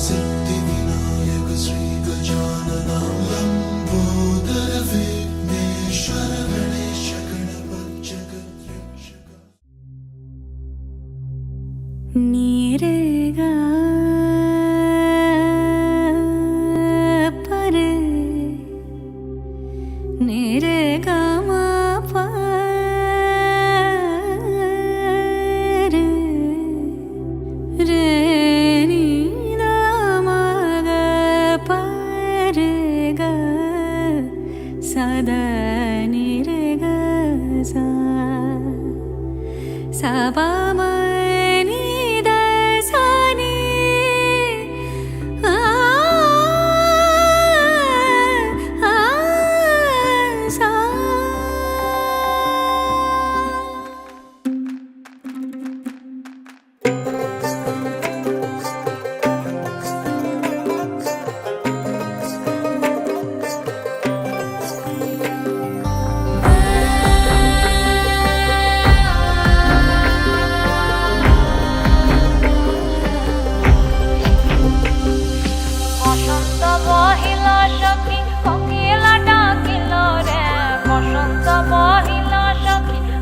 सिद्धिविनायक श्री गजाननं लम्बोदर विघ्नेश्वर गणेश गणपति जगद्रक्षक नीरेगा परे नीरेगा मा परे रे नी दा मा गा परे गा सदा नीरेगा सा सा पा मा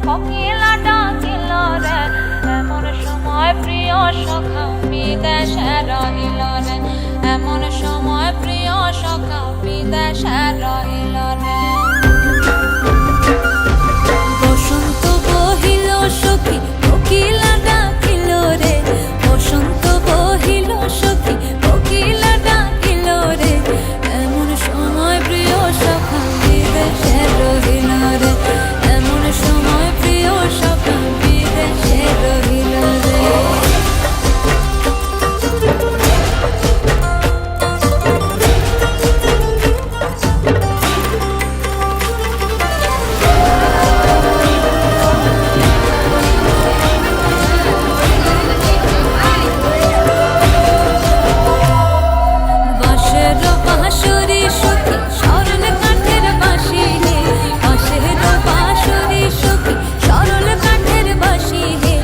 কোকিলা ডাকিল রে এমন সময় প্রিয় সখা বিদেশে রহিল রে এমন সময় প্রিয় সখা বিদেশে রহিল রে বসন্ত বহিল সখী কোকিলা ডাকিল রে বসন্ত বহিল সখী কোকিলা ডাকিল রে এমন সময় প্রিয় সখা বিদেশে রহিল রে এমন সময় প্রিয় সখা বিদেশে রহিল রে বাঁশের বাঁশরি সখী সরল কাঠের বাঁশি হে বাঁশের বাঁশরি সখী সরল কাঠের বাঁশি হে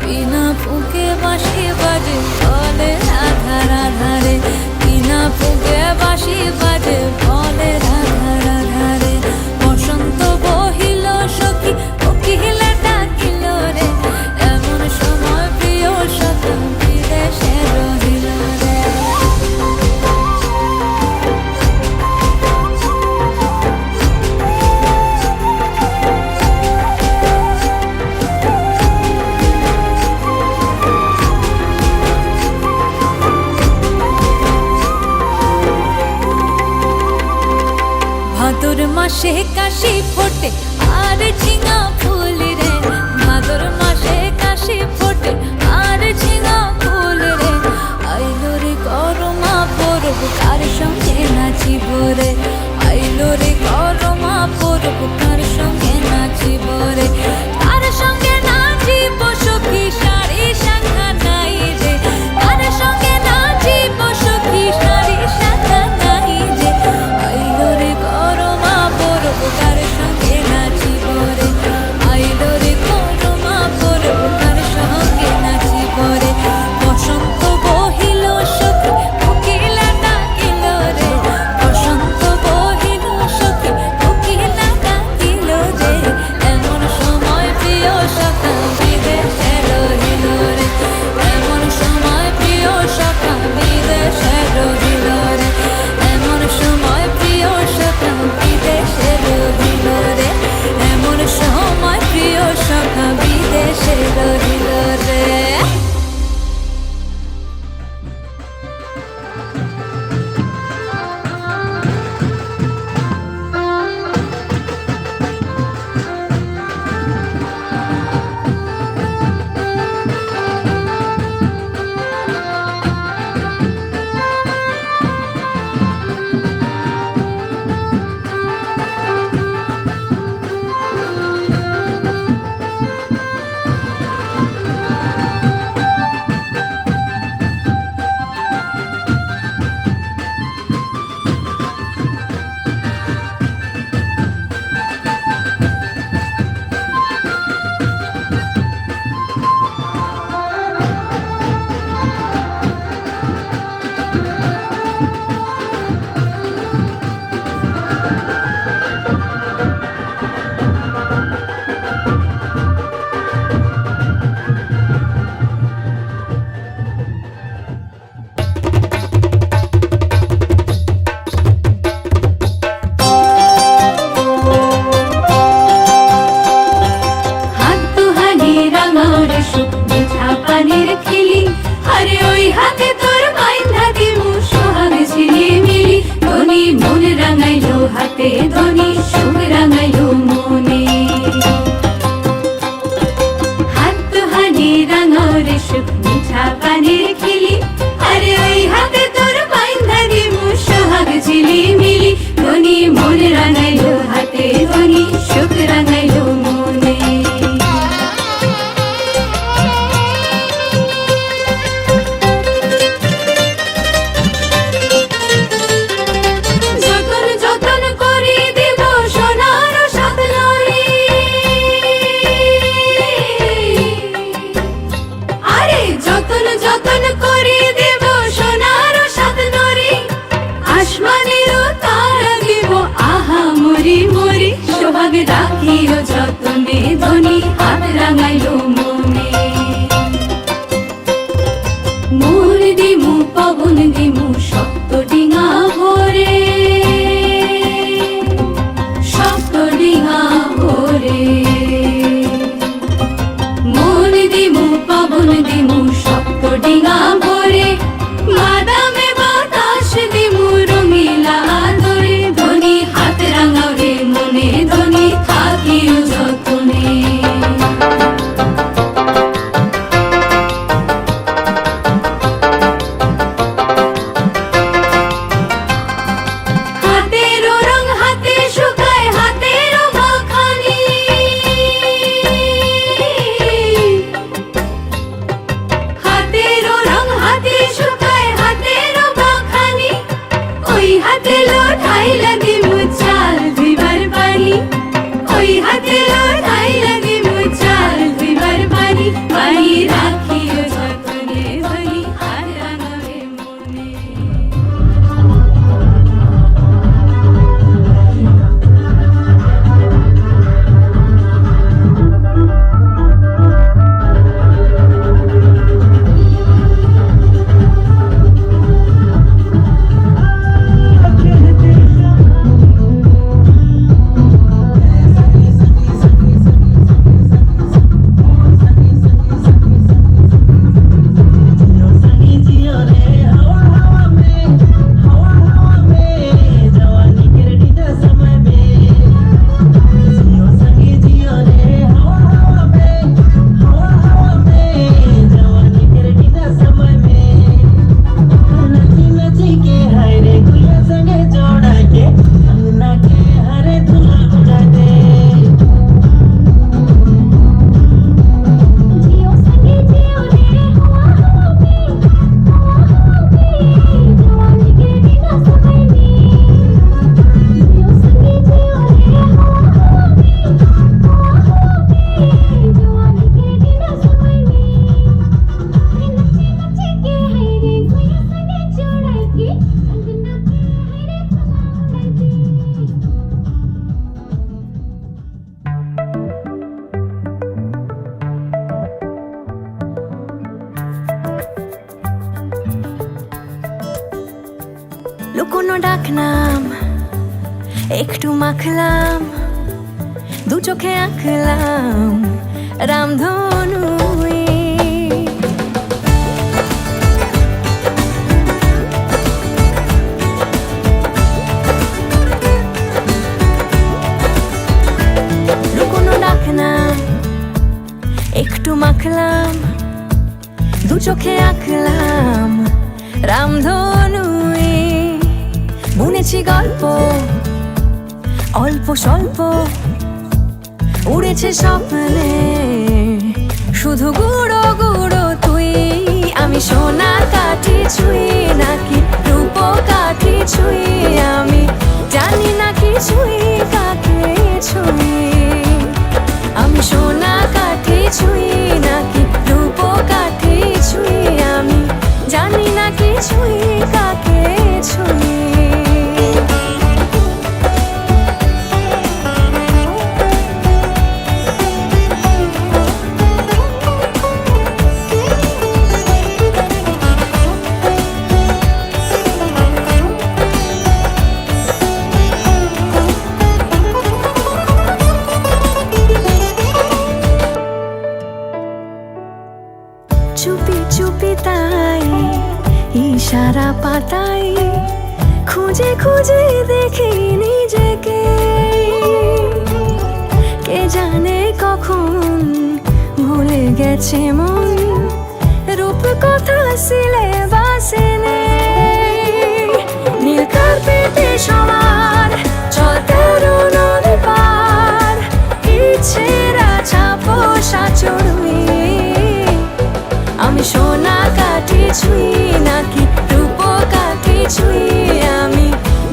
বিনা ফুঁকে বাঁশি বাজে বলে রাধা রাধা রে বিনা ফুঁকে বাঁশি বাজে বলে রাধা রাধা রে বসন্ত বহিল সখী কোকিলা ডাকিল রে এমন সময় প্রিয় সখা বিদেশে রহিল রে ভাদর মাসে কাশি ফোটে আর ঝিঙা ফুল রে ভাদর মাসে কাশি ফোটে আর ঝিঙা ফুল রে আইলো রে করমা পরব কার সঙ্গে নাচিব রে আইলো রে করমা পরব কার সঙ্গে নাচিব রে কার সঙ্গে নাচিব সখী সারি শাখা নাই রে কার সঙ্গে নাচিব সখী সারি শাখা নাই রে আইলো রে করমা পরব কার সঙ্গে নাচিব রে ওই হাতে তোর বাইন্ধা দিমু সোহাগ ঝিলিমিলি ধনী মন রাঙাইলো হাতে ধনী সুখ রাঙাইলো মনে হাত দুহানি রাঙাও রে সুখ মিঠা পানির খিলি আরে ওই হাতে তোর বাইন্ধা দিমু সোহাগ ঝিলিমিলি ধনী মন রাঙাইলো হাতে ধনী সুখ রাঙাইলো মনে যতন যতন করে দেব সোনার সাত লরি আরে যতন যতন করে দেব সোনার সাত লরি আসমানের তারা দেব আহা মরি মরি সোহাগ রাখিও যতনে ধনী হাত রাঙাইলো মনে মোর দিমু পবন দিমু শক্ত ডিঙা ভরে শক্ত ডিঙা ভরে মোর দিমু পবন দিমু শক্ত ডিঙা ভরে বাদামে বাতাস দিমু রঙিলা ধরে ধনী হাত রাঙাও রে মনে ধনী থাকিও যতনে হাতেরও রং হাতে শুকায় হাতেরও মাখানি হাতেরও রং হাতে শুকায় হাতেরও মাখানি ওই হাতে লোটাইলা দিমু চাল ধুইবার পানি ওই হাতে লোটাইলা দিমু চাল ধুইবার পানি পানি রাখিও যতনে ধনী হাত রাঙাবে মনে লুকোনো ডাকনাম একটু মাখলাম দু চোখে আঁকলাম রামধনু লুকোনো ডাকনাম একটু মাখলাম দু চোখে আঁকলাম রামধনু বুনেছি গল্প অল্প স্বল্প উড়েছে স্বপ্নে শুধু গুঁড়ো গুঁড়ো তুই আমি সোনা কাঠি ছুঁই নাকি রূপ কাঠি ছুঁই আমি জানি না কি ছুঁই কাকে ছুঁই আমি সোনা কাঠি ছুঁই নাকি রূপ কাঠি ছুঁই আমি জানি না কি ছুঁই কাকে ছুঁই চুপি চুপি তাই ইশারা পাতাই খুঁজে খুঁজে দেখি নিজেকে, কে জানে কখন ভুলে গেছে মন রূপ কথা সিলেবাসে নেই। নীল কার্পেটে সবার চলতে নদ পার, ইচ্ছেরা ছাপোষা চড়ুই। আমি সোনা কাঠি ছুঁই নাকি রূপ কাঠি ছুঁই, আমি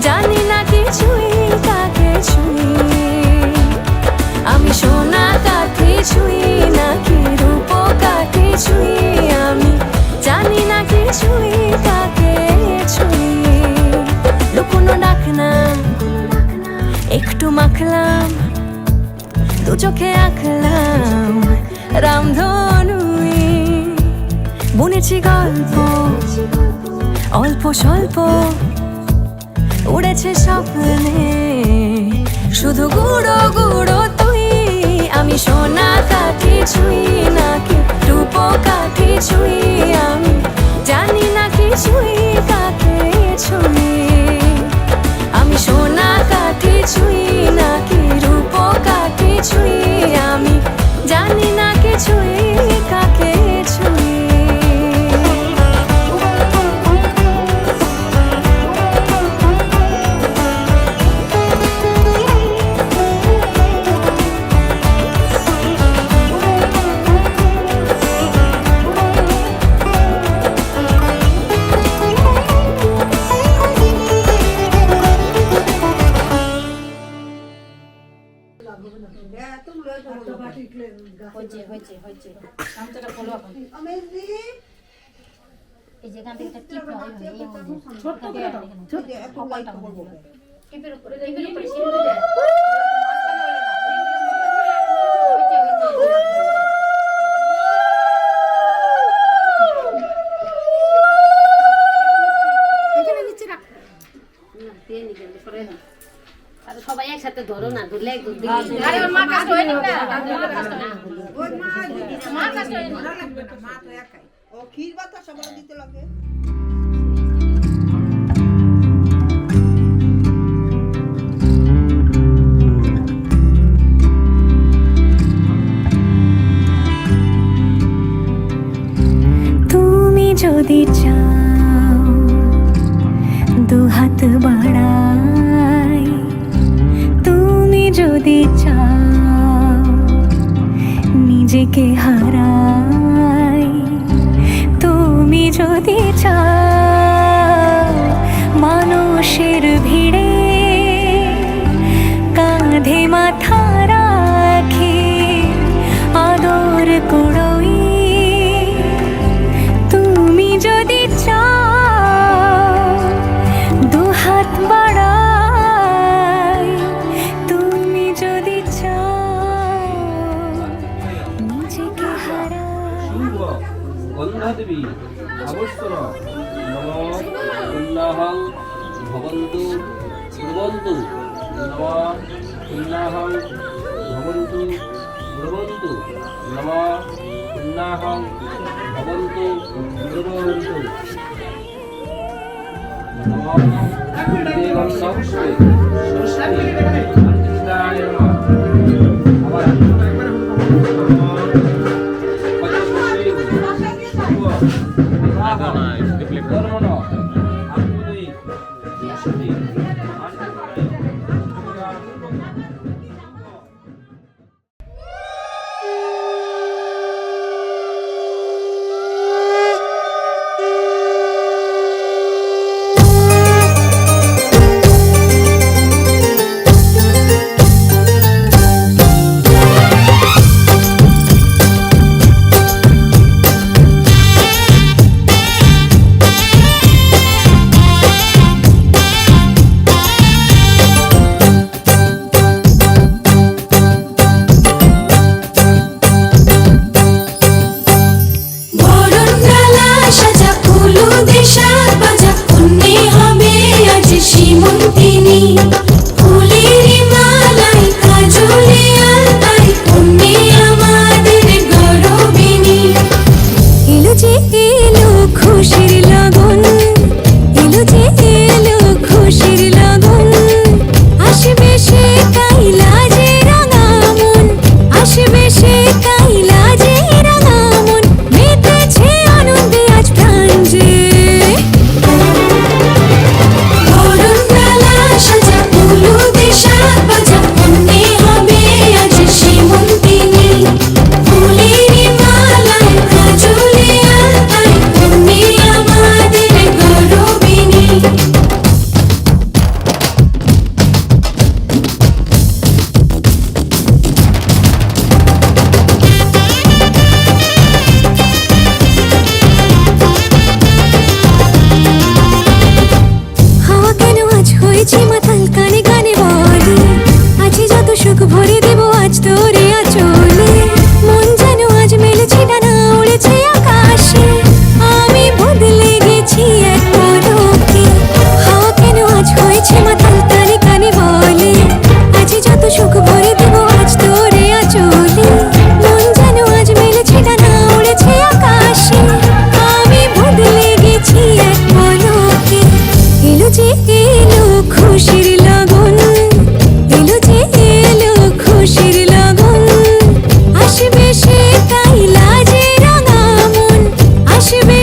জানি না কিছুই কাকে ছুঁই। আমি সোনা কাঠি ছুঁই নাকি রূপ কাঠি ছুঁই, আমি জানি না কিছুই কাকে ছুঁই। লুকোনো ডাক না একটু মাখলাম, দু চোখে আঁকলাম রামধনুই। বুনেছি গল্প অল্প স্বল্প, উড়েছে স্বপ্নে শুধু গুঁড়ো গুঁড়ো তুই। আমি সোনা কাঠি ছুঁই নাকি রূপ কাঠি ছুঁই, আমি জানি না কিছুই কাকে ছুঁই। আমি সোনা কাঠি ছুঁই নাকি রূপ কাঠি ছুঁই, আমি জানি না কিছুই কাকে ছুঁই। সবাই একসাথে ধরো না, ধরলে ক্ষীর বাতা সবাই দিতে লাগে। তুমি যদি চাও দুহাত বাড়াই, তুমি যদি চাও নিজেকে হারাই, তুমি যদি চাও মানুষের ভিড়ে কাঁধে মাথা রাখি আদর কুড়োই, তুমি যদি চাও দুহাত বাড়াই, তুমি যদি চাও নিজেকে হারাই। গন্ধাদেবী অবসর নম পুণ্যাহং ভবন্তু ব্রবন্তু, নম পুণ্যাহং ভবন্তু ব্রবন্তু, নম পুণ্যাহং ভবন্তু ব্রবন্তু, নম দেবং নমস্তে সরস্বতী অর্চিতায় নমঃ।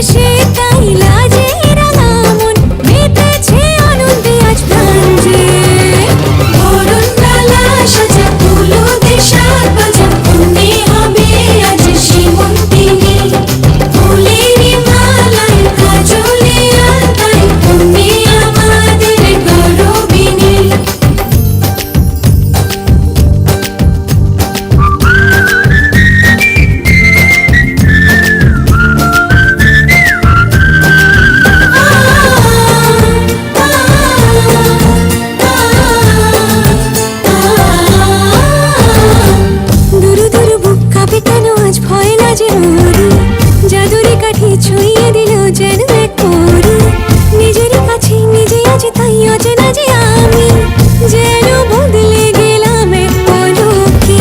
আশবেশে তাই লাজে রাঙা মন মেতেছে আনন্দে আজ প্রাণ যে বরণ ডালা সাজা ফুলদের সাত বাজা অন্যে হবে আজ সীমন্তিনী ফুলের মালায় কাজলে আলতায় অন্যে আমাদের গৌরবিনী দুরু দুরু বুক কাঁপে কেন আজ ভয় লাজে মরি জাদুরি কাঠি ছুঁয়ে দিল যেন এক পরি নিজেরই কাছে নিজে আজ তাই অচেনা যে আমি যেন বদলে গেলাম এক পলকে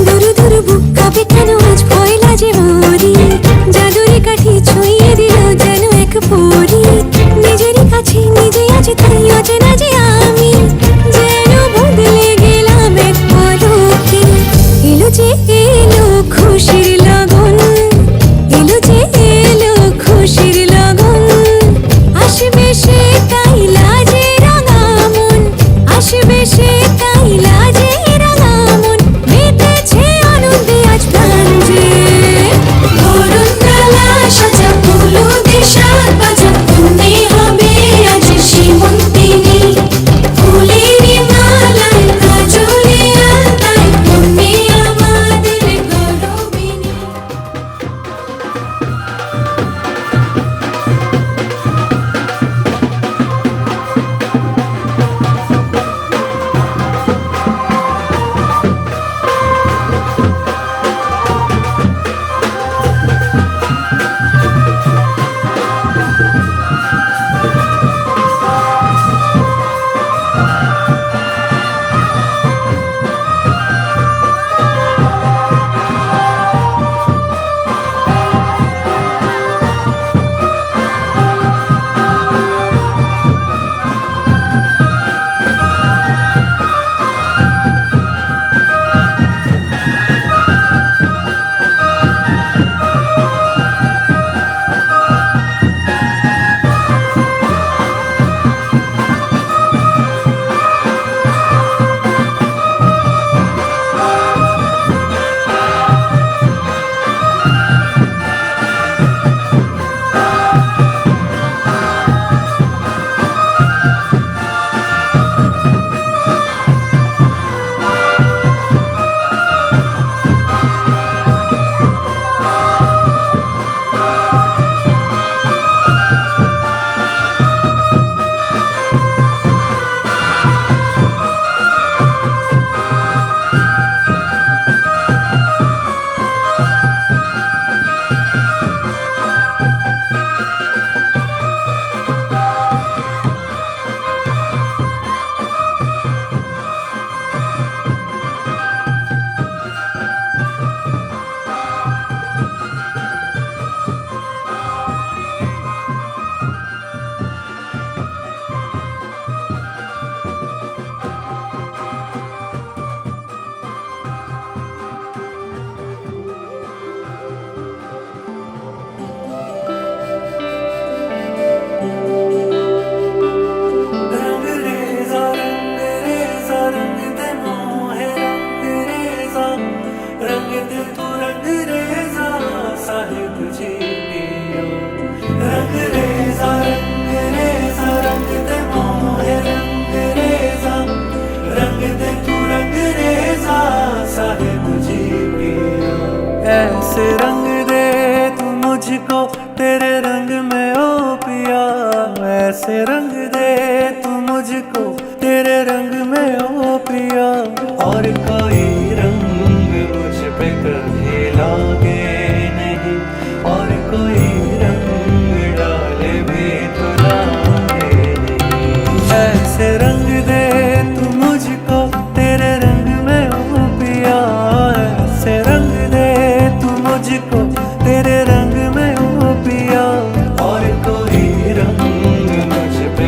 দুরু দুরু বুক কাঁপে কেন আজ ভয় লাজে মরি জাদুরি কাঠি ছুঁয়ে দিল যেন এক পরি নিজেরই কাছে নিজে আজ তাই অচেনা যে আমি যেন বদলে গেলাম এক পলকে এলো যে এলো খুশির লগন এলো যে এলো খুশির লগন আসবে সে তাই লাজে রাঙা মন আসবে সে তাই লাজে রাঙা মন মেতেছে আনন্দে আজ প্রাণ যে বরণ ডালা সাজা ফুলদের সাত বাজা অন্যে হবে আজ সীমন্তিনী ফুলের মালায় কাজলে আলতায় অন্যে আমাদের গৌরবিনী ऐसे रंग दे तू मुझको तेरे रंग में ओ पिया ऐसे रंग दे तू मुझको तेरे रंग में ओ पिया और कोई रंग मुझ पे कभी लागे नहीं और कोई रंग डाले भी तो लागे नहीं ऐसे रंग दे तू मुझको तेरे रंग में ओ पिया ऐसे रंग दे तू मुझको तेरे रंग में ओ पिया और कोई रंग मुझ पे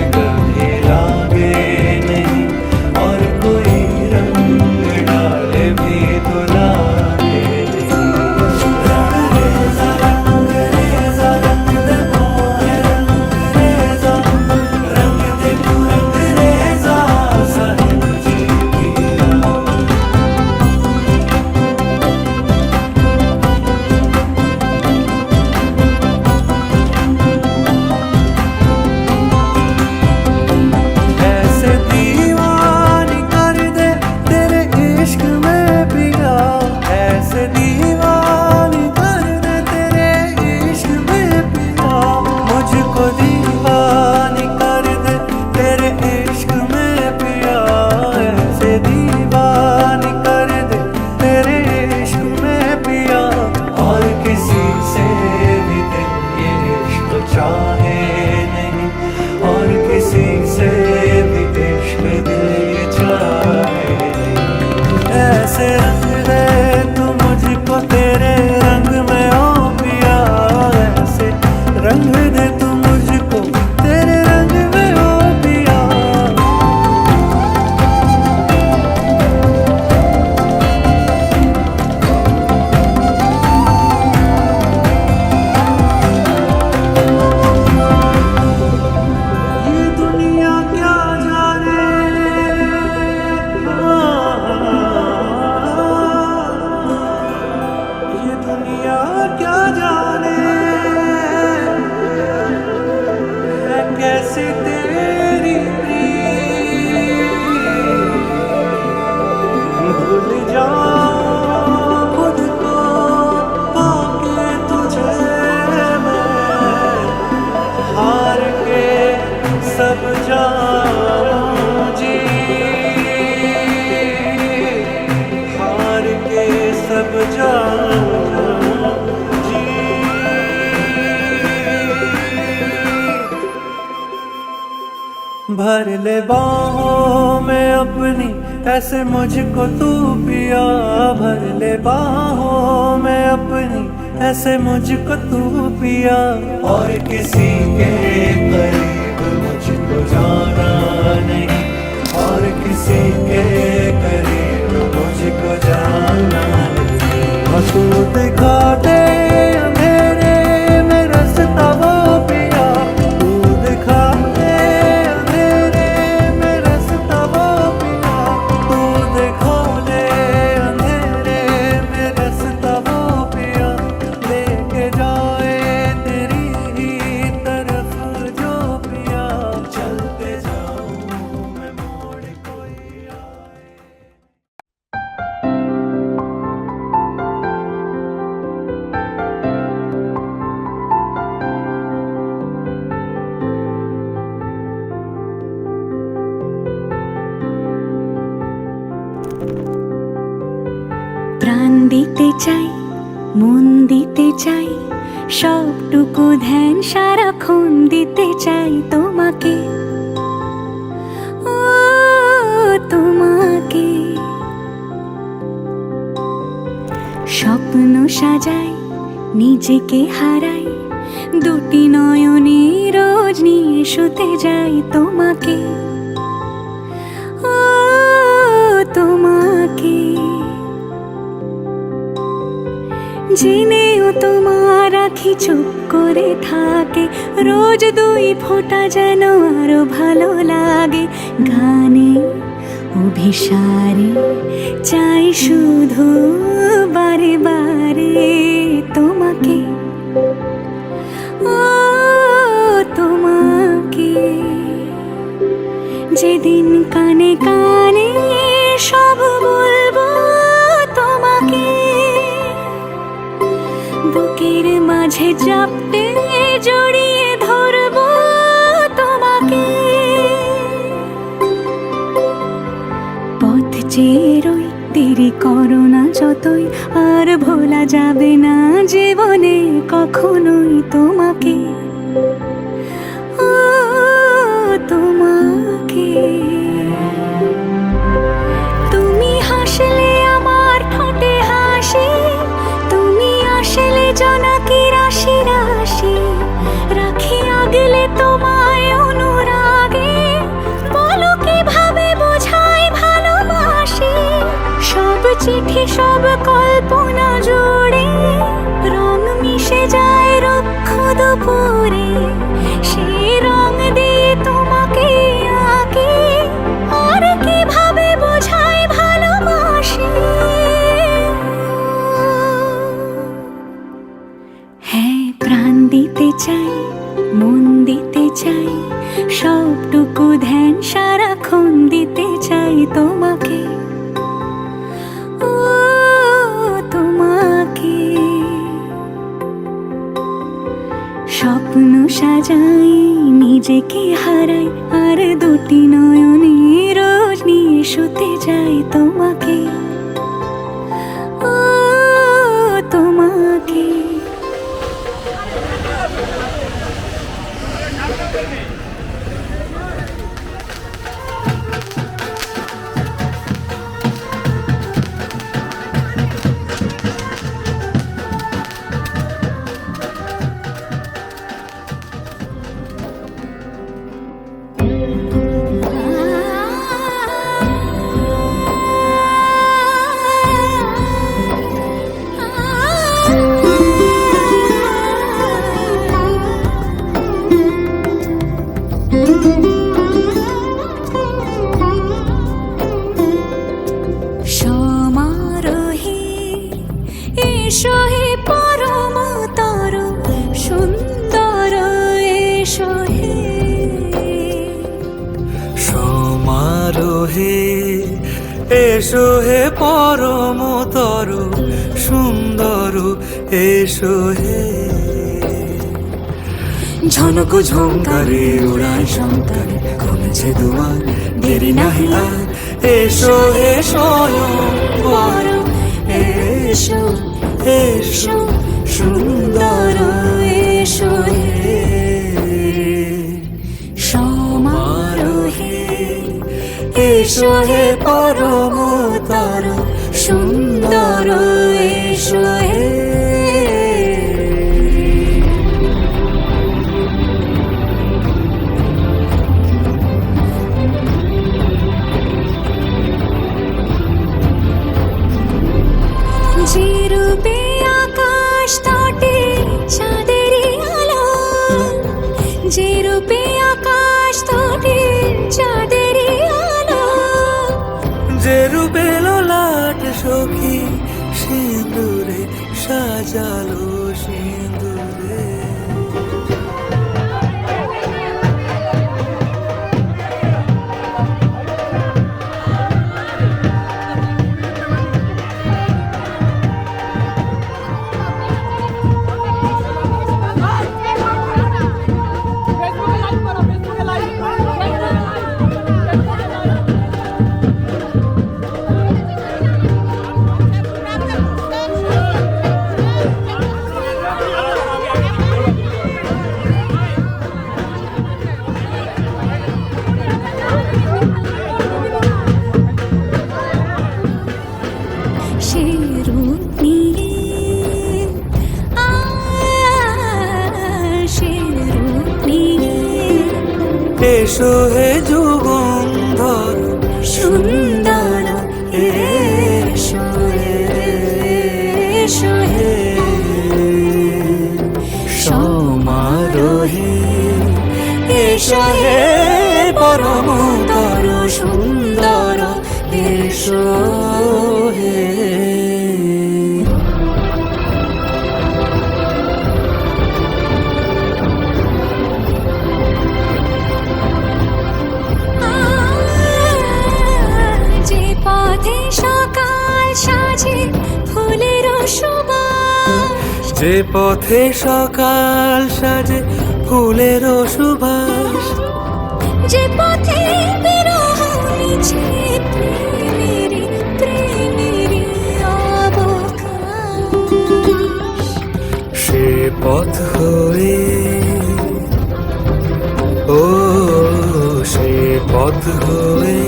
भर ले बाहों में अपनी ऐसे मुझको तू पिया, भर ले बाहों में अपनी ऐसे मुझको तू पिया। और किसी के करीब मुझको जाना नहीं, और किसी के करीब मुझको जाना नहीं। तू दिखा दे अंधेरे में रास्ता वो पिया, तू दिखा दे अंधेरे में रास्ता वो पिया, तू दिखा दे अंधेरे में रास्ता वो पिया। लेके जाए तेरी ही तरफ जो पिया, चलते जाऊं मैं मोड़ कोई आए। প্রাণ দিতে চাই, মন দিতে চাই, সবটুকু ধ্যান সারাক্ষণ দিতে চাই তোমাকে, ও তোমাকে। স্বপ্ন সাজাই, নিজেকে হারাই, দুটি নয়নে রোজ নিয়ে শুতে যাই তোমাকে, ও তোমাকে। জেনেও তোমার আখি চুপ করে থাকে, রোজ দুই ফোঁটা যেন আরো ভালো লাগে। গানে অভিসারে চাই শুধু বারে বারে তোমাকে, ও তোমাকে। যেদিন কানে কানে সব বলবো তোমাকে, বুকের মাঝে চাপতে জড়িয়ে ধরবো তোমাকে। পথ চেয়ে রই, দেরি করো না যতই, আর ভোলা যাবে না জীবনে কখনোই তোমাকে, ও তোমাকে। তুমি হাসলে আমার ঠোঁটে হাসি, তুমি আসলে জোনাকি রাশি রাশি, রাখি আগলে তোমায় অনুরাগে, বলো কিভাবে বোঝাই ভালোবাসি। সব চিঠি সব কল্পনা জুড়ে রং মিশে যায় রুক্ষ দুপুরে, সেই রং দিয়ে তোমাকে আঁকি, আর কিভাবে বোঝাই ভালোবাসি। হ্যাঁ, প্রাণ দিতে চাই, মন দিতে চাই, সবটুকু ধ্যান সারাক্ষণ দিতে চাই তোমাকে, ও তোমাকে। স্বপ্ন সাজাই, নিজেকে হারাই, আর দুটি নয়নে রোজ নিয়ে শুতে যাই তোমাকে, ও তোমাকে। সমারোহে এসো হে পরমতর সুন্দর, এসো হে। সমারোহে এসো হে পরমতর সুন্দর, এসো হে। ঝনক ঝঙ্কারে উড়ায় শঙ্কারে খুলেছে দুয়ার, দেরি নাহি আর, এসো হে স্বয়ংবর, এসো এসো সুন্দর, এসো হে। সমারোহে এসো হে পরমতর সুন্দর এসো হে। যে রূপে আকাশ তটে চাঁদেরই আলো, যে রূপে আকাশ তটে চাঁদেরই আলো, যে রূপে ললাট সখী সিঁদুরে সাজালো সিঁদুরে। সে রূপ নিয়ে সে রূপ নিয়ে এসো হে যুগন্ধর সুন্দর এসো হে, এসো হে সমারোহে। এসো হে পরমতর সুন্দর এসো হে। যে পথে সকাল সাজে ফুলের সুবাস, যে পথে সকাল সাজে ফুলের সুবাস, যে পথে বিরহ লিছে প্রেমেরই প্রেমেরই অবকাশ, সে পথ হয়ে ও সে পথ হয়ে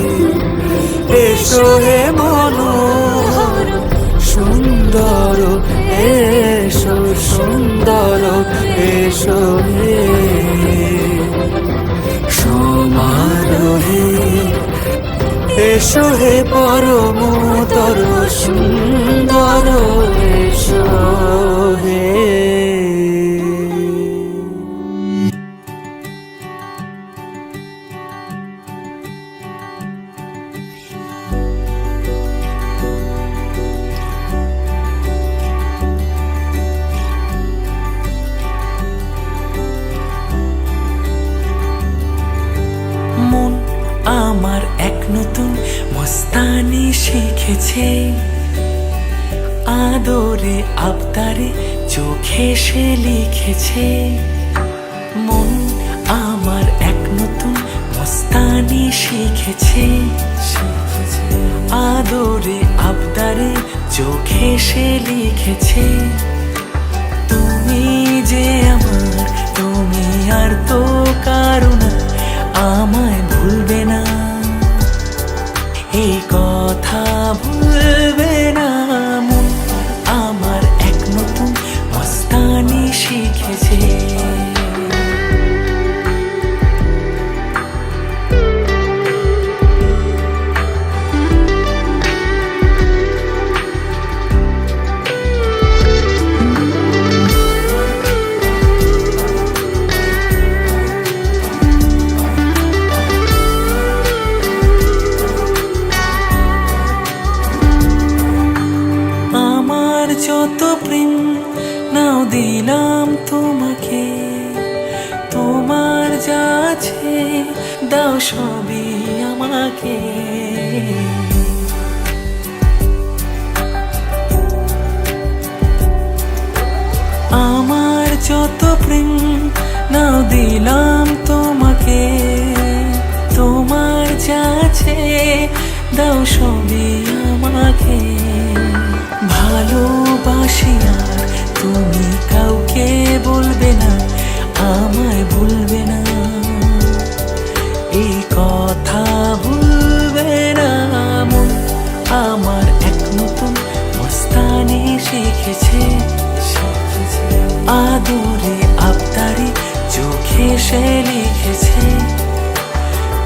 এসো হে মনোহর সুন্দর এসো সুন্দর এসো হে সমারোহে। এসো হে পরমতর সুন্দর এসো হে। মন আমার এক নতুন মস্তানি শিখেছে, আদরে আবদারে চোখে সে লিখেছে। মন আমার এক নতুন মস্তানি শিখেছে, আদরে আবদারে চোখে সে লিখেছে। তুমি যে আমার, তুমি আর তো কারো না, আমায় ভুলবে না, এই কথা ভুলবে না। মন আমার এক নতুন মস্তানি শিখেছে। যত প্রেম নাও দিলাম তোমাকে, তোমার যা আছে দাও সবই আমাকে। আমার যত প্রেম নাও দিলাম তোমাকে, তোমার যা আছে দাও সবই আমাকে। ভালোবাসি আর তুমি কাউকে বলবে না, আমায় ভুলবে না, এই কথা ভুলবে আদরে আবদারে চোখে সে লিখেছে,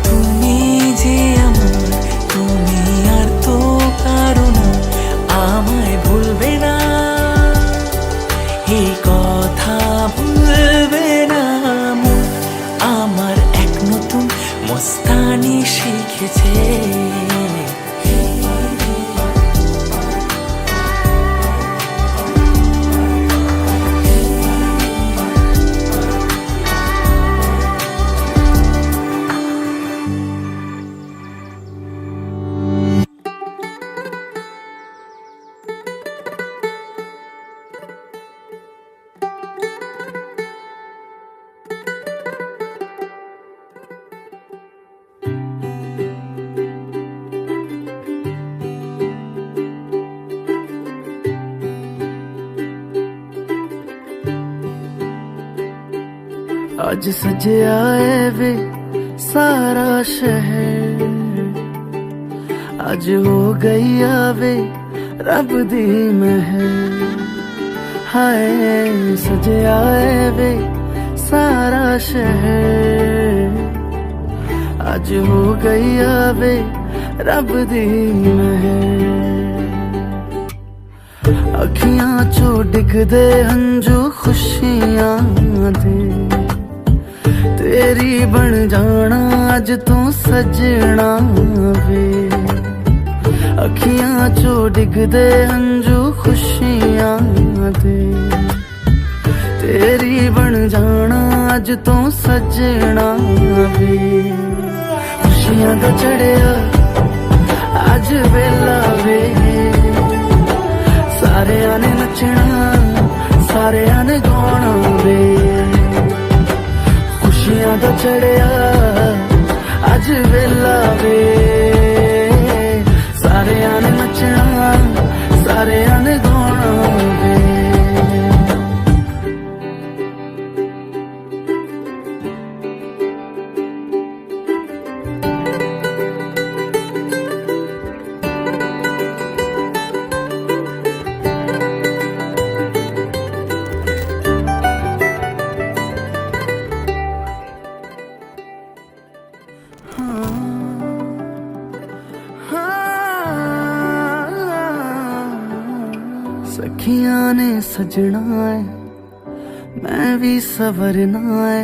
তুমি যে আমার, তুমি আর তো কারো না, আমায় ভুলবে না, এই কথা ভুলবে না মন। আমার এক নতুন মস্তানি শিখেছে। आज सजया है वे सारा शहर, आज हो गई आवे रब दी महर। हाय सजया है वे सारा शहर, आज हो गई आवे रब दी महर। अखियां चो डिगदे हंजू खुशियां दे, तेरी बन जाना अज तू सजना वे। अखियां चो डिगदे हंजू खुशियां दे, तेरी बन जाना अज तू सजना वे। खुशियां दा चढ़िया अज वेला वे, सारे ने नचना सारे ने गाना वे। खुशियां दा चढ़िया अज वेला वे, सारे ने नचना सारे ने गाना वे। सखियां ने सजना है मैं भी सवरना है,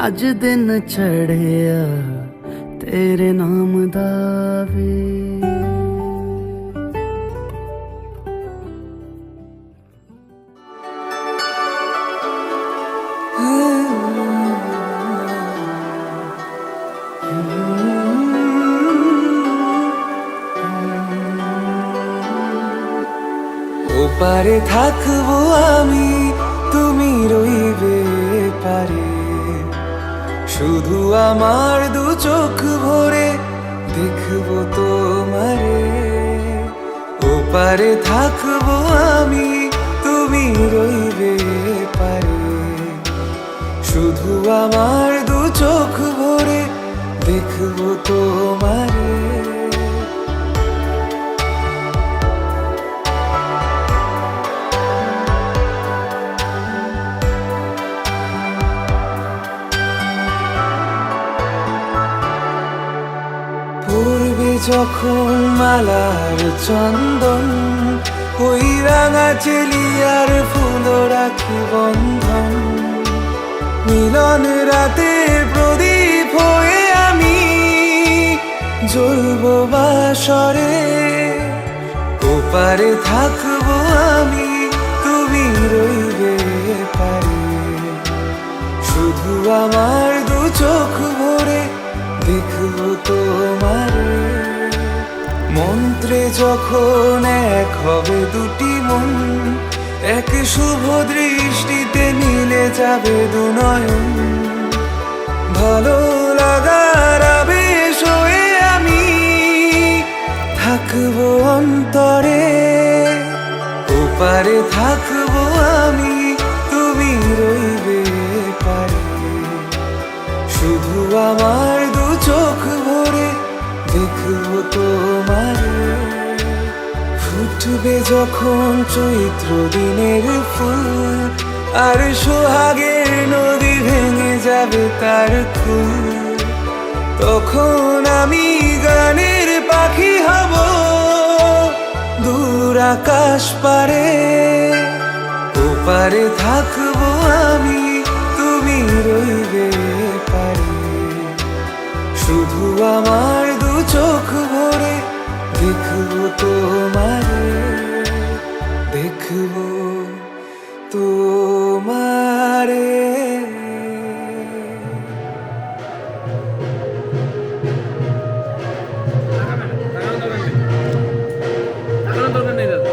अज दिन चढ़िया तेरे नाम दा वे। ওপারে থাকবো আমি, তুমি রইবে পারে, শুধু আমার দু চোখ ভরে দেখবো তোমারে। ওপারে থাকবো আমি, তুমি রইবে পারে, শুধু আমার দু চোখ ভরে দেখবো তোমারে। পূর্বে যখন মালার চন্দন, ওই রাঙা চেলিয়ার ফুল রাখি বন্ধন, মিলন রাতে প্রদীপ হয়ে আমি জ্বলবো বাসরে। ওপারে থাকবো আমি, তুমি রইবে পারে, শুধু আমার দু চোখ ভরে দেখবো তোমারে। মন্ত্রে যখন এক হবে দুটি মন, এক শুভ দৃষ্টিতে মিলে যাবে দু নয়ন। ভালো লাগার আবেশ হয়ে আমি থাকবো অন্তরে। ওপারে থাকবো আমি, তুমি রইবে পারে, শুধু আমার দু চোখ ভরে দেখবো তোমারে। ফুটবে যখন চৈত্র দিনের ফুল, আর সোহাগের নদী ভেঙে যাবে তার খুব, তখন আমি গানের পাখি হব দূর আকাশ পারে, ওপারে থাকবো আমি, তুমি রইবে পারে। শুধু আমার দু চোখ ভরে দেখবো তোমারে, দেখবো তোমারে। তাকানোর দরকার নেই দাদা।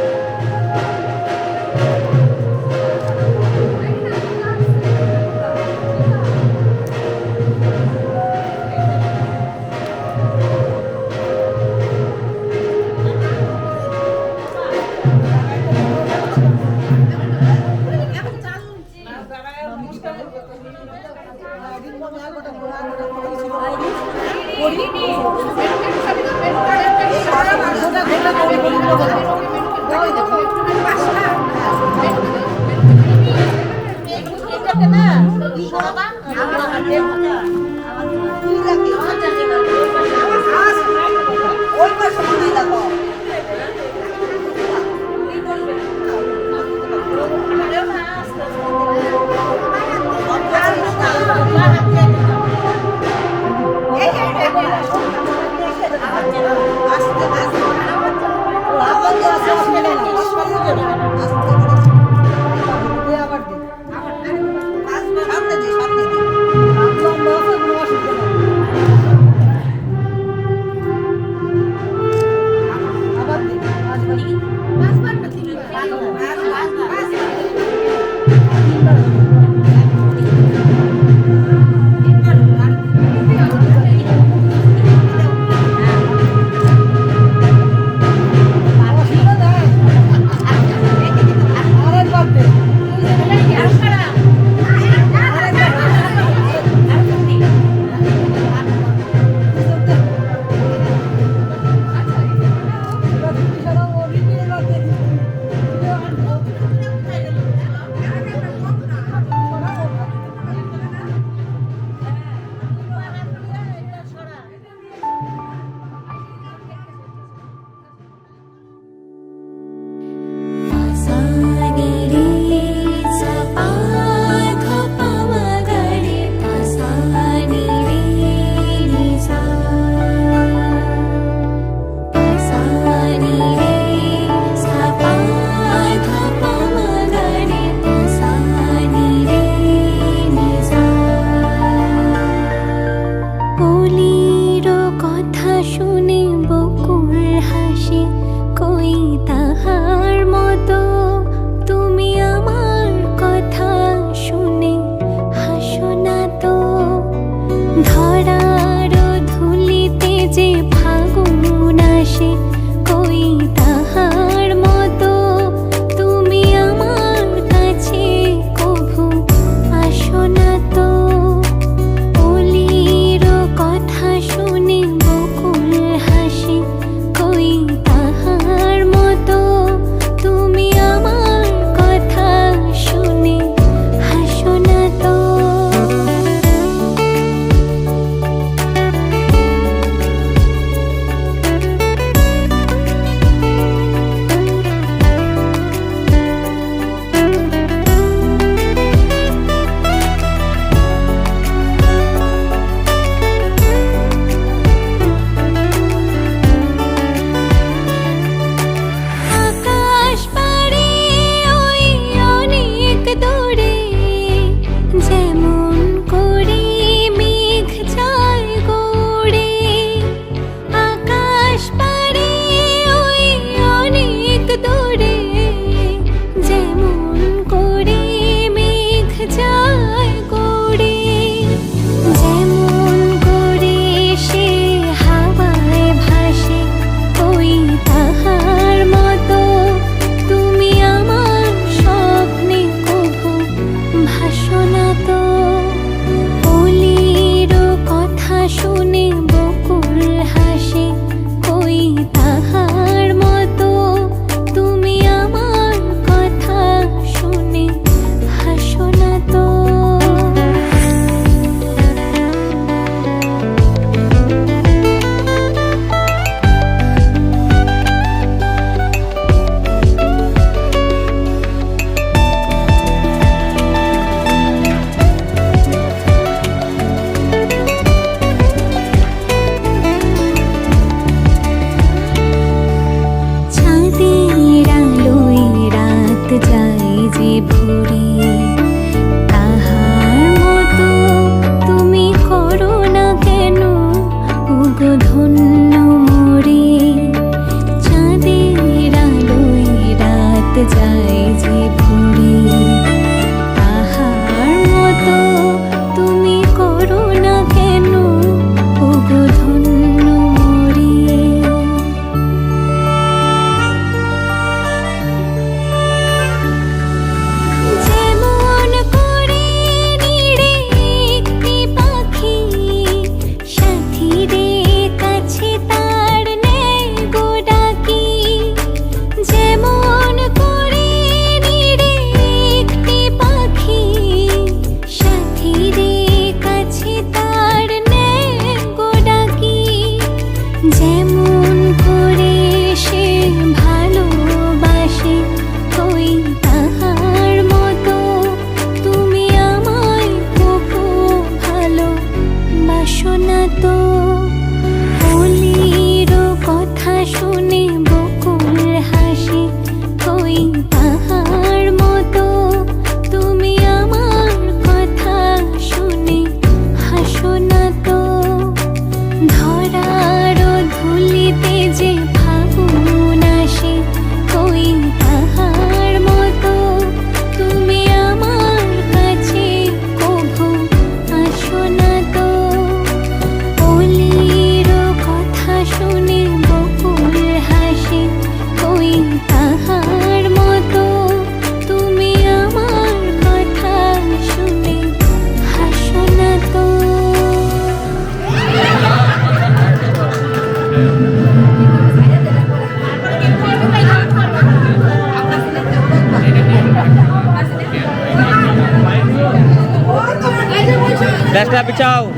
Dasla pichao.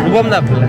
Bom na pula.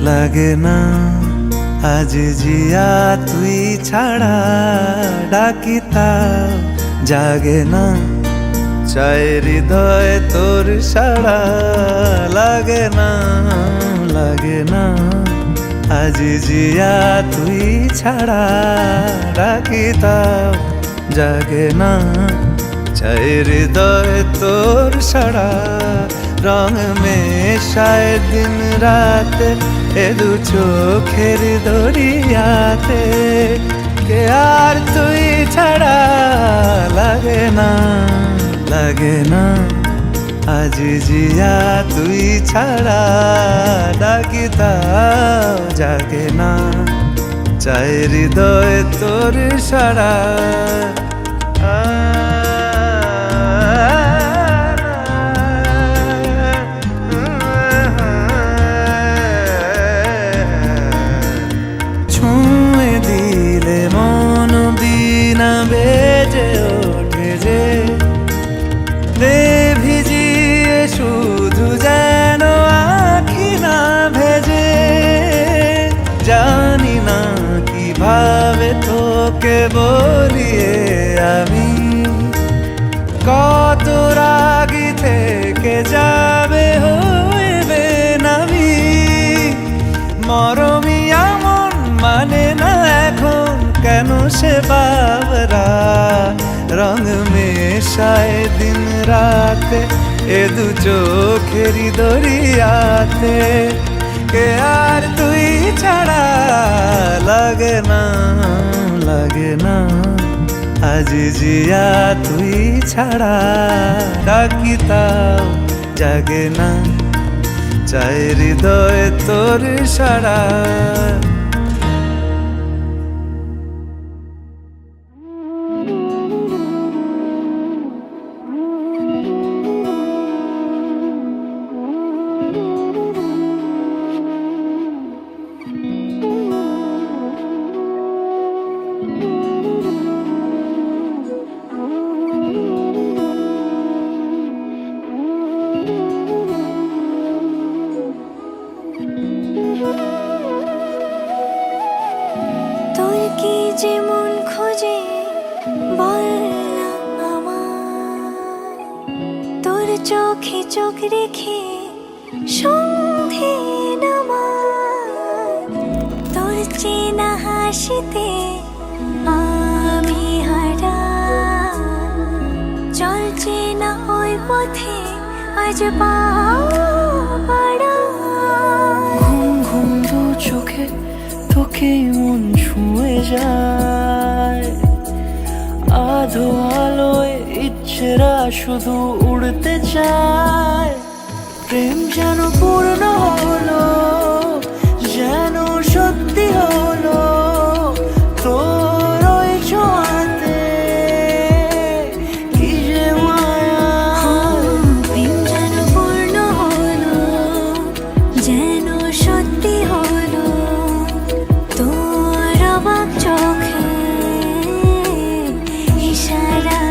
লাগে না আজ জিয়া তুই ছাড়া ডাকিতা জাগে না চাই হৃদয় তোর সাড়া লাগে না আজ জিয়া তুই ছাড়া ডাকিতা জাগে না চাই হৃদয় তোর সাড়া রং মেশায় দিন রাত এ দু চোখের দরিয়াতে কে আর তুই ছাড়া লাগে না আজ জিয়া তুই ছাড়া ডাকিতা জাগে না চাই হৃদয় তোর সাড়া বেজে ওঠে যে দে ভিজিয়ে শুধু যেন আখি না ভেজে জানি না কিভাবে তোকে বলিয়ে আমি কত রাগি থেকে से बावरा रंग मेशाए दिन राते ए दु चोखेरी दरियाते के यार तुई छाड़ा লাগে না আজ জিয়া তুই ছাড়া ডাকি তাও জাগে না চাই হৃদয় তোর সারা তোর কি যে মন খোঁজে বল না আমায়, তোর চোখে চোখ রেখে সন্ধে নামায়, তোর চেনা হাসিতে আমি হারাই, চল চেনা ওই পথে আজ পা বাড়াই। ঘুম ঘুম দু চোখে তোকে মন ছুঁয়ে যায়, আধো আলোয় ইচ্ছেরা শুধু উড়তে চায়, প্রেম যেন পূর্ণ হলো, যেন সত্যি হলো, তোর ওই ছোঁয়াতে কি যে মায়া। প্রেম যেন পূর্ণ হলো, যেন সত্যি হলো, তোর অবাক চোখে ইশারা।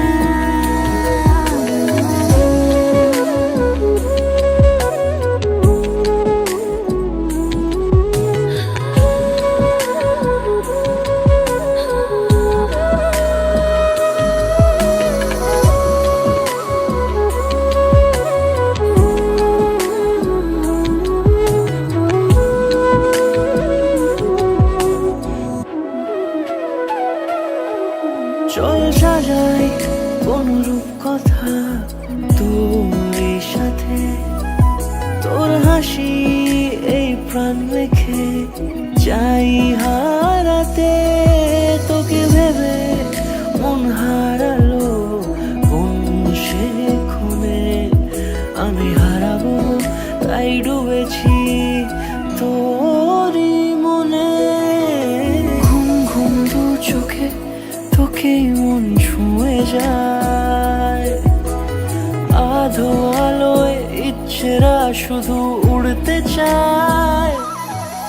চল সাজাই অনুরূপ কথা তোর সাথে, তোর হাসি এই প্রাণ রেখে চাই হারাতে, তোকে ভেবে মন হারালো কোন সে খুনে, আমি হারাবো তাই ডুবেছি তোরই মনে। ঘুম ঘুম দু চোখে তোকে মন ছুঁয়ে যায়, আধো আলোয় ইচ্ছেরা শুধু উড়তে চায়,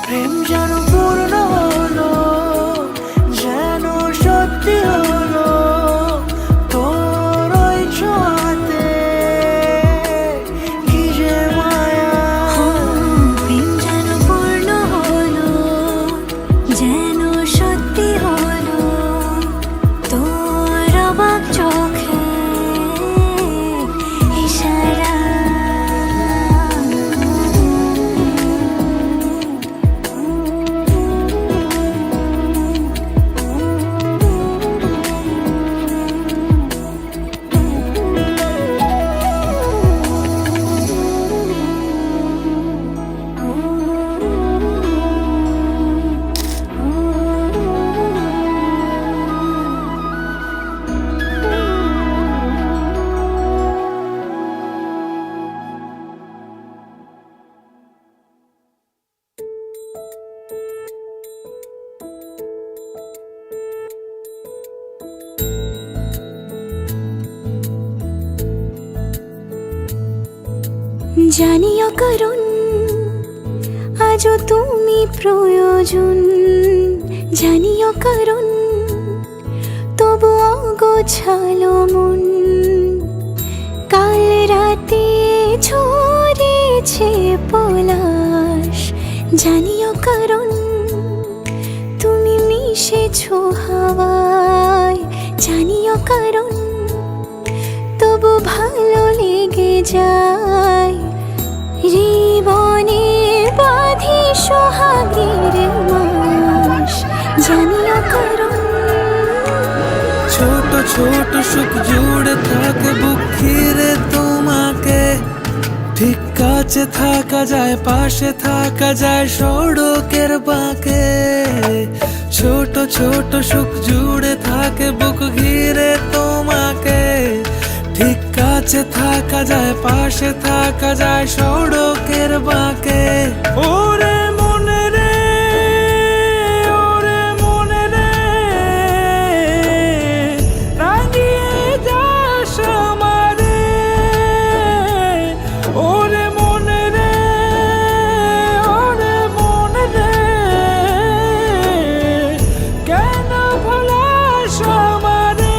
প্রেম যেন পূর্ণ হলো, যেন সত্যি হলো, তোর ওই ছোঁয়াতে কি যে মায়া। প্রেম যেন পূর্ণ হলো, যেন সত্যি হলো, তোর অবাক চোখে ইশারা। জানিও কারণ আজও তুমি প্রয়োজন, জানিও কারণ তবু অগোছালো মন, কাল রাতে ঝরেছে পলাশ, জানিও কারণ তুমি মিশেছো হাওয়ায়, জানিও কারণ তবু ভালো লেগে যায়, জীবনে বাঁধি সোহাগের মাস, জানিও কারণ ছোট সুখ জুড়ে থাকে বুক ঘিরে তোমাকে। ঠিক কাছে থাকা যায়, পাশে থাকা যায় সড়কের বাঁকে। ছোট ছোট সুখ জুড়ে থাকে বুক ঘিরে তোমাকে। ঠিক কাছে থাকা যায়, পাশে থাকা যায় সড়কের বাঁকে। ওরে মনে রে, ওরে মনে রে, রাঙিয়ে যাস আমারে। ওরে মনে রে, ওরে মনে রে, কেন ভোলাস আমারে।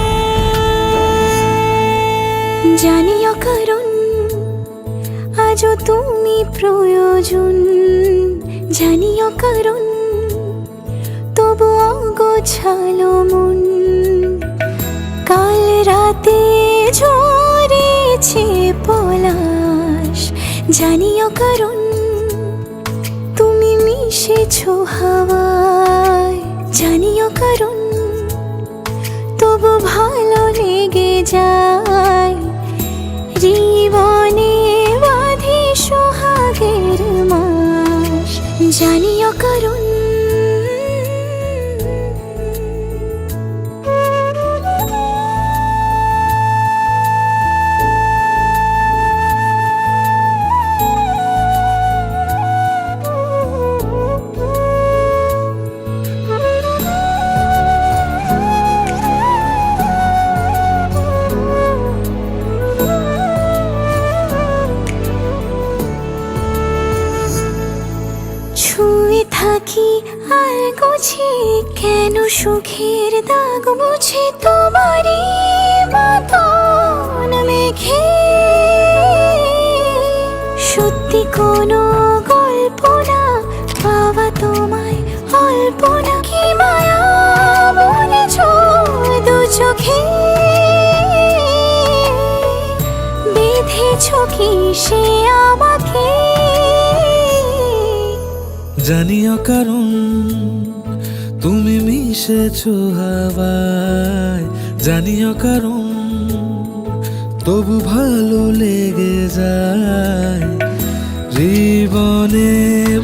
জানিও কারণ আজও তুমি প্রয়োজন, জানিও কারণ তবু অগোছালো মন। কাল রাতে ঝরেছে পলাশ, জানিও কারণ তুমি মিশেছো হাওয়ায়। জানিও কারণ তবু ভালো লেগে যায়। জীবনে বাঁধি সোহাগের মাস, জানিও কারণ ছুঁয়ে থাকি আর গুছি কেন সুখের দাগ মুছে তোমারই মতন মেঘে। সত্যি কোনো গল্প না পাওয়া তোমায় অল্প না। কি মায়া বলেছ দু চোখে, বেঁধেছ কি সে আমাকে। জানিও কারণ তুমি মিশেছো হাওয়ায়। জানিও কারণ তবু ভালো লেগে যায়। জীবনে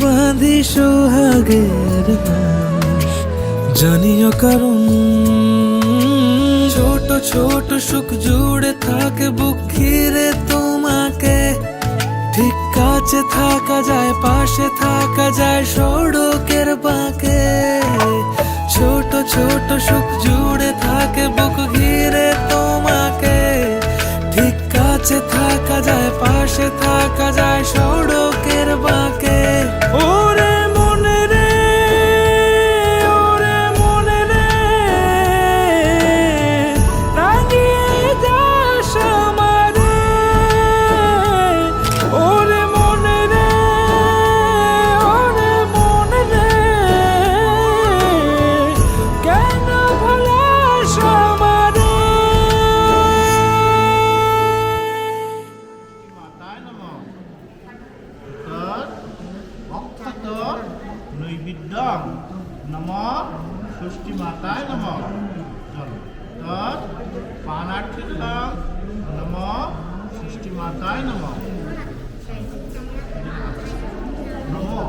বাঁধি সোহাগের মাস, জানিও কারণ ছোট ছোট সুখ জুড়ে থাকে বুক ঘিরে তোমাকে। ঠিক কাছে থাকা যায়, পাশে থাকা যায় সড়কের বাঁকে। ছোট ছোট সুখ জুড়ে থাকে বুক ঘিরে তোমাকে। ঠিক কাছে থাকা যায়, পাশে থাকা যায় সড়কের বাঁকে। ওরে মনে রে, ওরে মনে রে, রাঙিয়ে যাস আমারে। ওরে মনে রে, ওরে মনে রে, কেন ভোলাস আমারে। মাতায় নমঃ। তৎ ভক্ততর নৈবেদ্যং নমঃ ষষ্ঠী মাতায় নমঃ। তৎ পানার্থিতং নমঃ ষষ্ঠী মাতায় নমঃ। নমো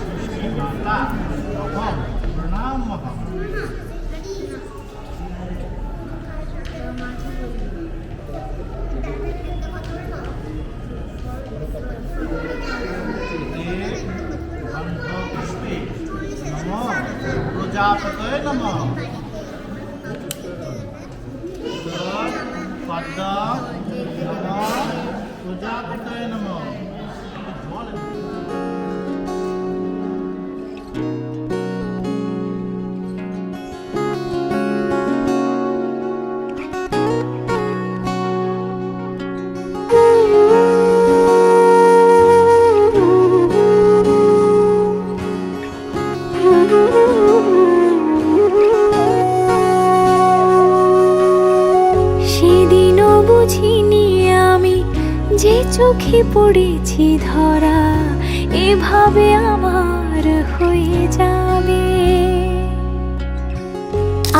ষষ্ঠী মাতা অহং প্রণামঃ। গন্ধপুষ্পে নমঃ প্রজাপতয়ে নমঃ। পদ্ম নমঃ প্রজাপতয়ে নমঃ। সেদিনও বুঝিনি আমি যে চোখে পড়েছি ধরা এভাবে আমার হয়ে যাবে।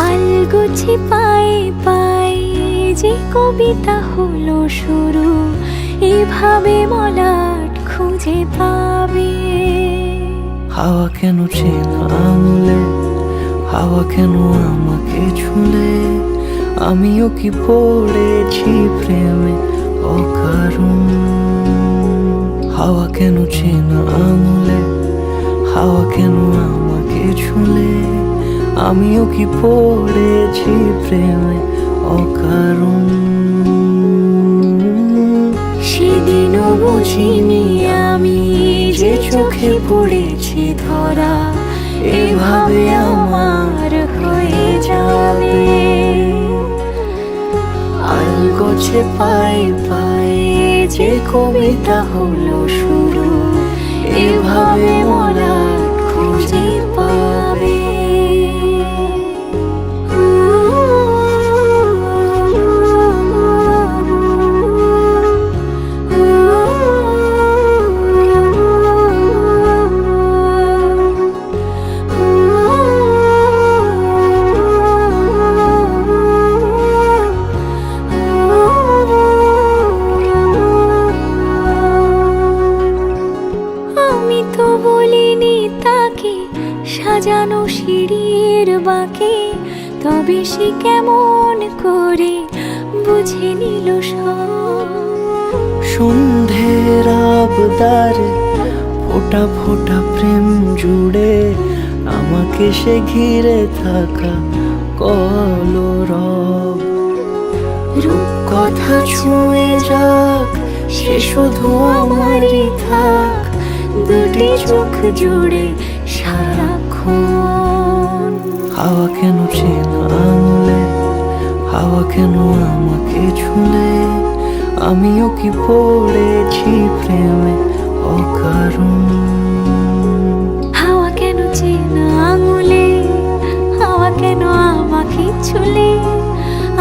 আলগোছে পায়ে পায়ে যে কবিতা হলো শুরু, এভাবে মলাট খুঁজে পাবে। হাওয়া কেন চেনা আঙুলে, হাওয়া কেন আমাকে ছুলে, আমিও কি পড়েছি প্রেমে অকারণ। হাওয়া কেন চেনা আঙুলে, হাওয়া কেন আমাকে ছুলে, আমিও কি পড়েছি প্রেমে অকারণ। সেদিনও বুঝিনি আমি যে চোখে পড়েছি ধরা, এভাবে আমার হয়ে যাবে। আলগোছে পায়ে পায়ে যে কবিতা হলো শুরু, এভাবে মলাট খুঁজে পাবে। আমি তো বলিনি তাকে সাজানো সিঁড়ির বাঁকে, তবে সে কেমন করে বুঝে নিল সব। সন্ধ্যের আবদারে ফোটা ফোটা প্রেম জুড়ে, আমাকে সে ঘিরে থাকা কলরব। রূপকথা ছুঁয়ে যাক, সে শুধু আমারই থাক, দুটি চোখ জুড়ে সারাক্ষণ। হাওয়া কেন চেনা আঙুলে, হাওয়া কেন আমাকে ছুলে, আমিও কি পড়েছি প্রেমে অকারণ। হাওয়া কেন চেনা আঙুলে, হাওয়া কেন আমাকে ছুলে,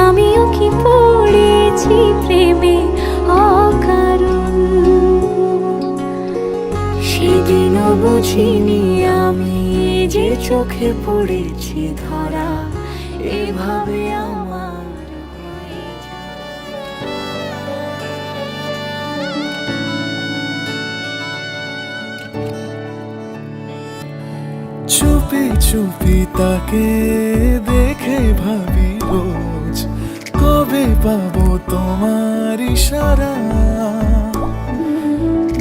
আমিও কি পড়েছি প্রেমে অকারণ। সেদিনও বুঝিনি আমি যে চোখে পড়েছি ধরা, এভাবে আমার হয়ে যায়। চুপি চুপি তাকে দেখে ভাবি রোজ, কবে পাবো তোমার ইশারা।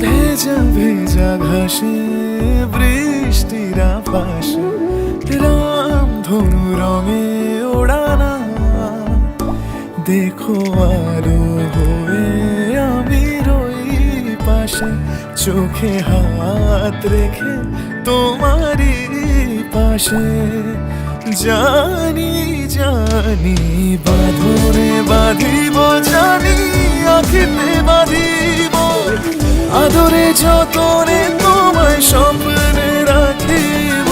ভেজা ভেজা ঘাসে বৃষ্টির পাশে, রাম ধনু রঙে ওড়ানা। দেখো আলো হয়ে আমি রই পাশে, চোখে হাত রেখে তোমারই পাশে। জানি জানি বাঁধনে বাঁধিব, জানি আখিতে বাঁধিব, আদরে যতনে তোমায় স্বপ্নে রাখিব।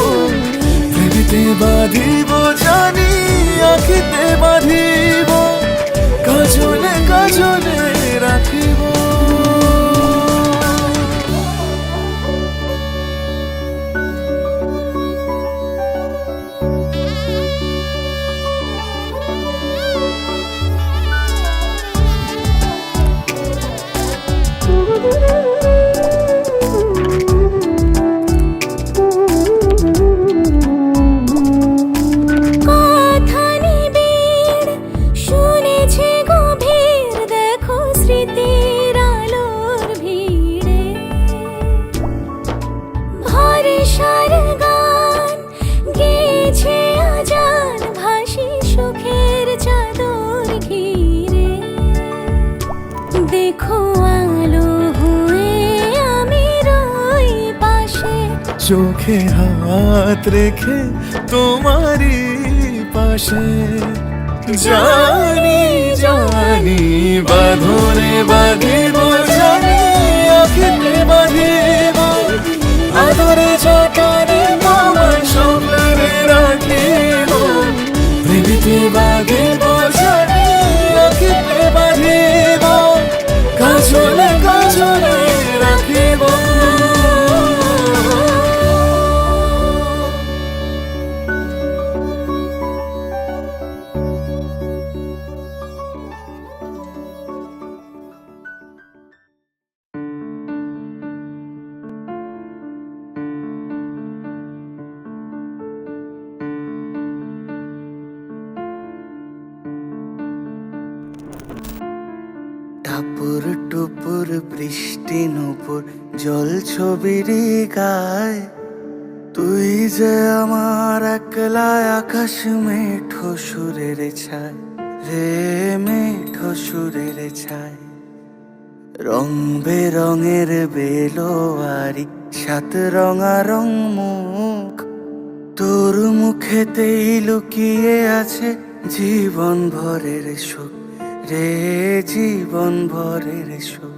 প্রেমেতে বাঁধিব, জানি আখিতে বাঁধিব, কাজলে কাজলে রাখিব। কথা নিবিড় শুনেছি গভীর, দেখো স্মৃতির আলোর ভিড়ে। ভরসার গান গেয়েছে আজান, ভাসি সুখের চাদর ঘিরে। দেখো আলো হয়ে আমি রই পাশে, চোখে হাত রেখে তোমারই পাশে। জানি জানি বাঁধনে বাঁধিব, জানি আখিতে বাঁধিব, আদরে যতনে তোমায় স্বপ্নে রাখিব। প্রেমেতে বাঁধিব, জানি আখিতে বাঁধিব, কাজলে কাজলে রাখিব। টাপুর টুপুর বৃষ্টি নুপুর জল ছবির গায়, তুই যে আমার একলা আকাশ মেঠো সুরের ছায় রে, মেঠো সুরের ছায়। রং বেরঙের বেলোয়ারি সাত রঙারং মুখ, তোর মুখেতেই লুকিয়ে আছে জীবন ভরের সুখ রে, জীবন ভরের সুখ।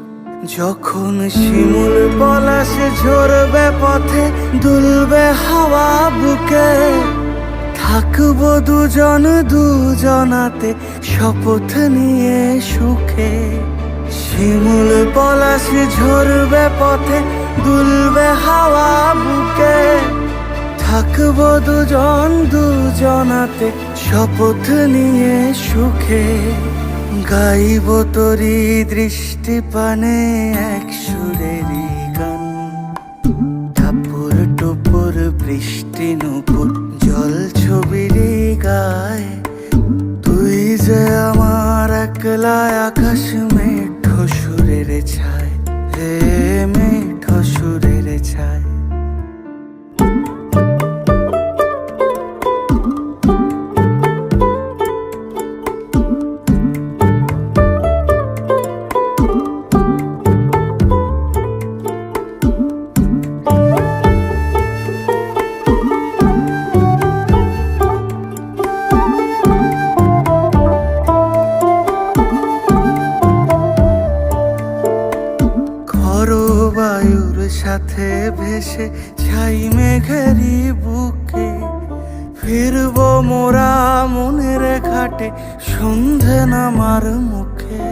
যখন শিমুল পলাশ ঝরবে পথে দুলবে হাওয়া বুকে, থাকবো দুজন দুজনাতে শপথ নিয়ে সুখে। শিমুল পলাশ ঝরবে পথে দুলবে হাওয়া বুকে, থাকবো দুজন দুজনাতে শপথ নিয়ে সুখে। গাইব তোরি দৃষ্টি পানে এক সুরেরই গান, টাপুর টুপুর বৃষ্টি নুপুর জল ছবির গায়, তুই যে আমার একলা আকাশ মেঠো সুরের ছায় রে, মেঠো সুরের ছায়। বায়ুর সাথে ভেসে ছাই মেঘেরি বুকে, ফিরবো মোরা মনের ঘাটে সন্ধে নামার মুখে।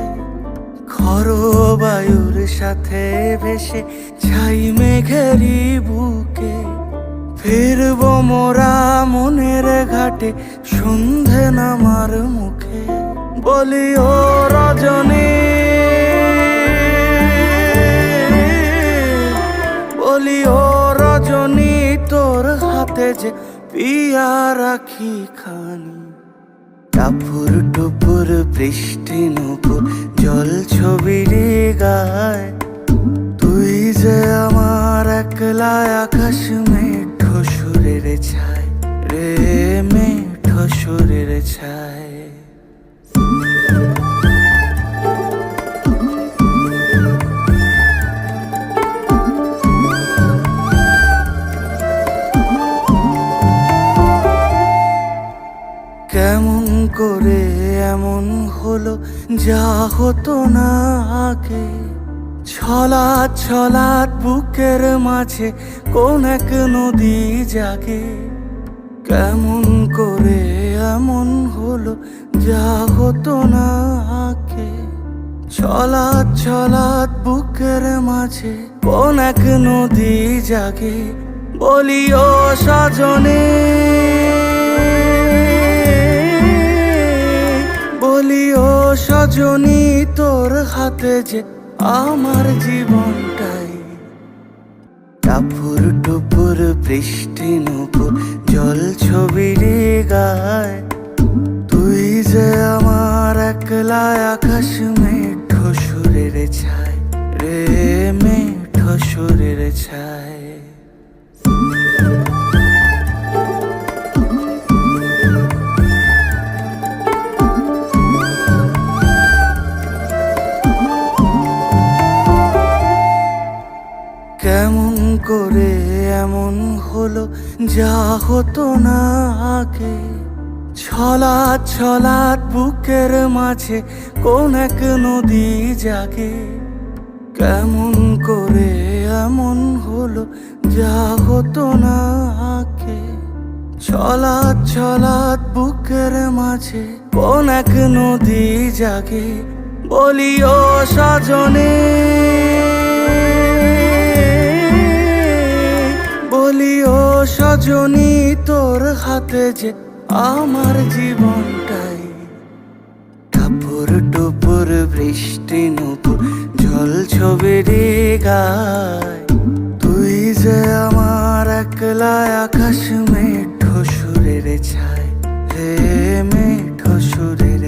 খর বায়ুর সাথে ভেসে ছাই মেঘেরি বুকে, ফিরবো মোরা মনের ঘাটে সন্ধে নামার মুখে। বলি ও রজনী, বলি ও রজনী, তোর হাতে যে পিয়া রাখি খানি। টাপুর টুপুর বৃষ্টি নুপুর জল ছবির গায়, তুই যে আমার একলা আকাশ মেঠো সুরের ছায় রে, মেঠো সুরের ছায়। কেমন করে এমন হলো যা হতো না আগে, ছলাৎ ছলাৎ বুকের মাঝে কোন এক নদী জাগে। কেমন করে এমন হলো যা হতো না আগে, ছলাৎ ছলাৎ বুকের মাঝে কোন এক নদী জাগে। বলি ও সজনে, বলি ও সজনী, তোর হাতে যে আমার জীবনটাই। টাপুর টুপুর বৃষ্টি নুপুর জল ছবির গায়, তুই যে আমার একলা আকাশ মেঠো সুরের ছায় রে, মেঠো সুরের ছায়। কেমন করে এমন হলো যা হতো না আগে, ছলাৎ ছলাৎ বুকের মাঝে কোন এক নদী জাগে। কেমন করে এমন হলো যা হতো না আগে, ছলাৎ ছলাৎ বুকের মাঝে কোন এক নদী জাগে। বলি ও সজনে, বলি ও সজনী, তোর হাতে যে আমার জীবনটাই। টাপুর টুপুর বৃষ্টি নুপুর জল ছবির গায়, তুই যে আমার একলা আকাশ মেঠো সুরের ছায় রে, মেঠো সুরের